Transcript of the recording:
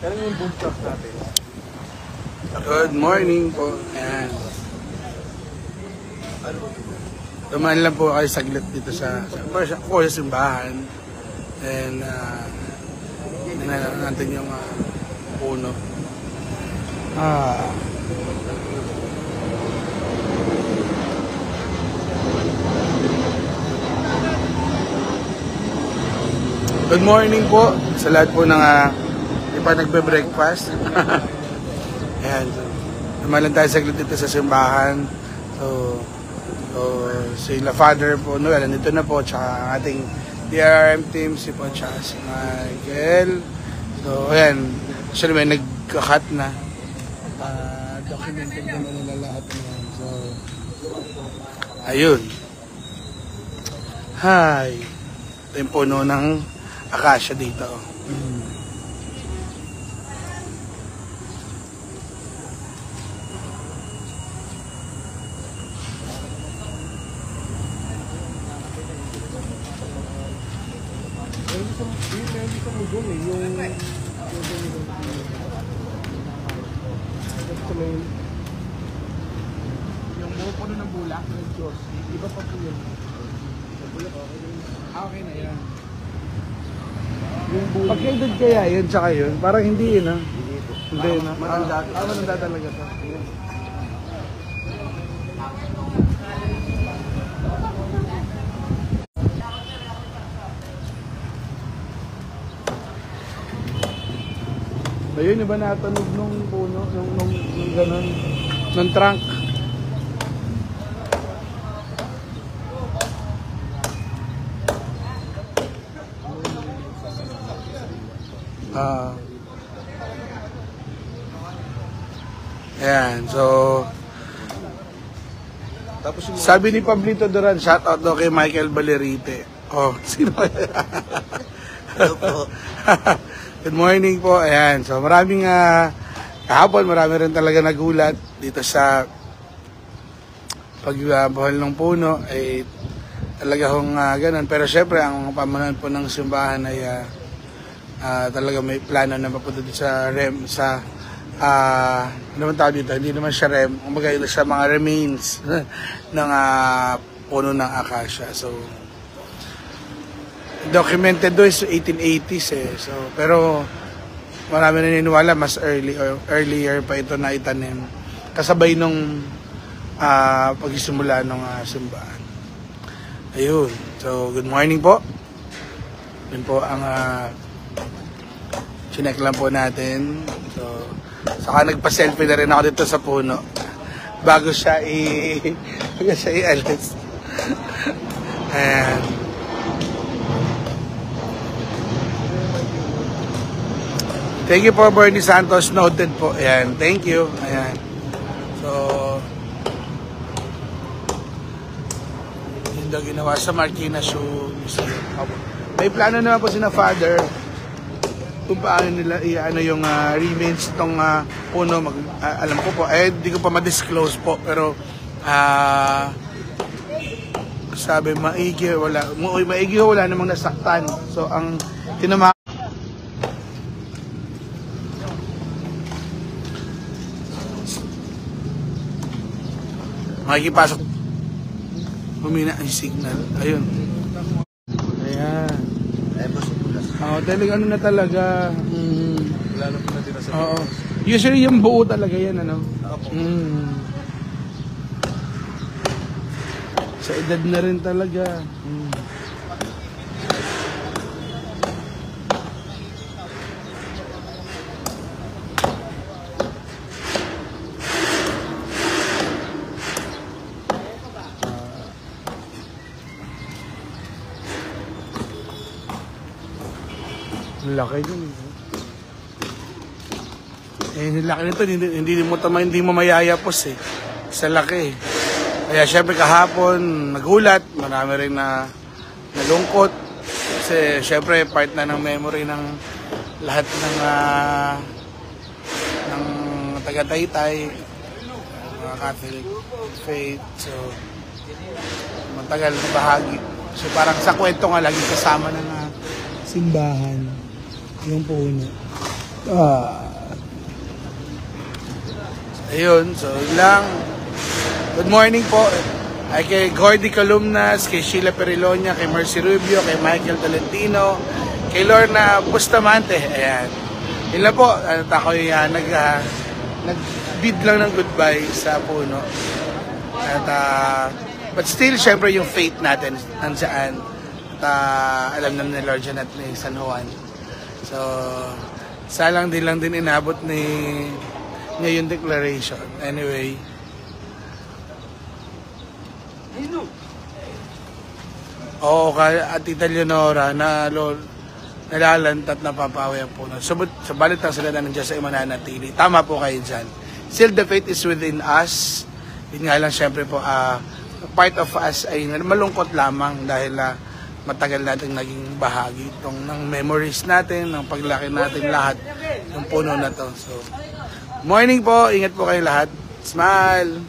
Kailan yung boom truck natin? Good morning po. Ayan. Dumaan lang po kayo saglit dito sa simbahan. And tingnan natin yung puno. Good morning po sa lahat po ng di pa nagbe-breakfast. Ayan. Dumaan lang tayo saglit dito sa simbahan. So si La Father po, Noel, nandito na po, tsaka ang ating DRM team, si po, tsaka si Michael. So, ayan, actually may nagka-cut na. Documented naman nila lahat na. So, ayun. Hi. Ito yung puno ng acacia dito. Yung buo puno ng bulak ng Diyos, iba pa po yun. Okay na yan. Pagkaidad kaya yun, tsaka yun, parang hindi yun, ha? Hindi na. Matanda talaga to. Ayun, iba natanog nung puno, nung gano'n, nung trunk. Ayan, so tapos sabi ni Pablito Duran, shout out daw kay Michael Balerite. Oh, sino? Good morning po. Ayan, so maraming kahapon marami rin talaga nagulat dito sa pagbuhal ng puno ay talaga hong ganun. Pero syempre ang pamanan po ng simbahan ay talaga may plano na mapunta dito sa ano naman tawag dito, hindi naman siya kumbaga sa mga remains ng puno ng acacia. So documented doon is 1880s So, pero marami na niniwala mas earlier pa ito na itanim kasabay nung pagsisimula ng simbahan. Ayun. So, good morning po. Yun po ang chinek lang po natin. So, saka nagpa-selfie na rin ako dito sa puno bago siya i-alis. Ayan. Thank you po, Bernie Santos. Noted po. Ayan. Thank you. Ayan. So, yun daw ginawa sa Marikina Shoe Museum. May plano naman po sina Father kung paano nila yung remains itong puno. Alam ko po, di ko pa ma-disclose po. Pero, sabi, maigi wala namang nasaktan. So, ang tinama makikipasok. Humina ang signal. Ayun. Ayan. Talagang ano na talaga. Lalo po natin sa Oo. Usually yung buo talaga yan, ano? Sa edad na rin talaga. Laki yun. Laki nito, hindi mo mayayapos sa laki. Kaya syempre kahapon nagulat, marami rin na nalungkot. Kasi syempre part na ng memory ng lahat ng taga-Taytay, mga Catholic faith. So matagal na bahagi. So parang sa kwento nga lagi kasama ng simbahan yung puno. Ayun, so yun lang. Good morning po. Ay kay Gordy Columnas, kay Sheila Perilonia, kay Mercy Rubio, kay Michael Tolentino, kay Lorna Bustamante. Ayan. Yun lang po. Ako'y nag-bid lang ng goodbye sa puno. At, but still, syempre yung faith natin nandiyan. At alam naman ni Lord John at ni San Juan. So, salang din lang din inabot ni ngayon declaration. Anyway. Oo, at Tita Leonora na nalalantat na papawi ang puno. Sa balit lang sila na nandiyan sa imananatili. Tama po kayo dyan. Still the faith is within us. Yun nga lang syempre po, part of us ay malungkot lamang dahil matagal natin naging bahagi itong ng memories natin, ng paglaki natin lahat ng puno na to. So, morning po, ingat po kayo lahat. Smile!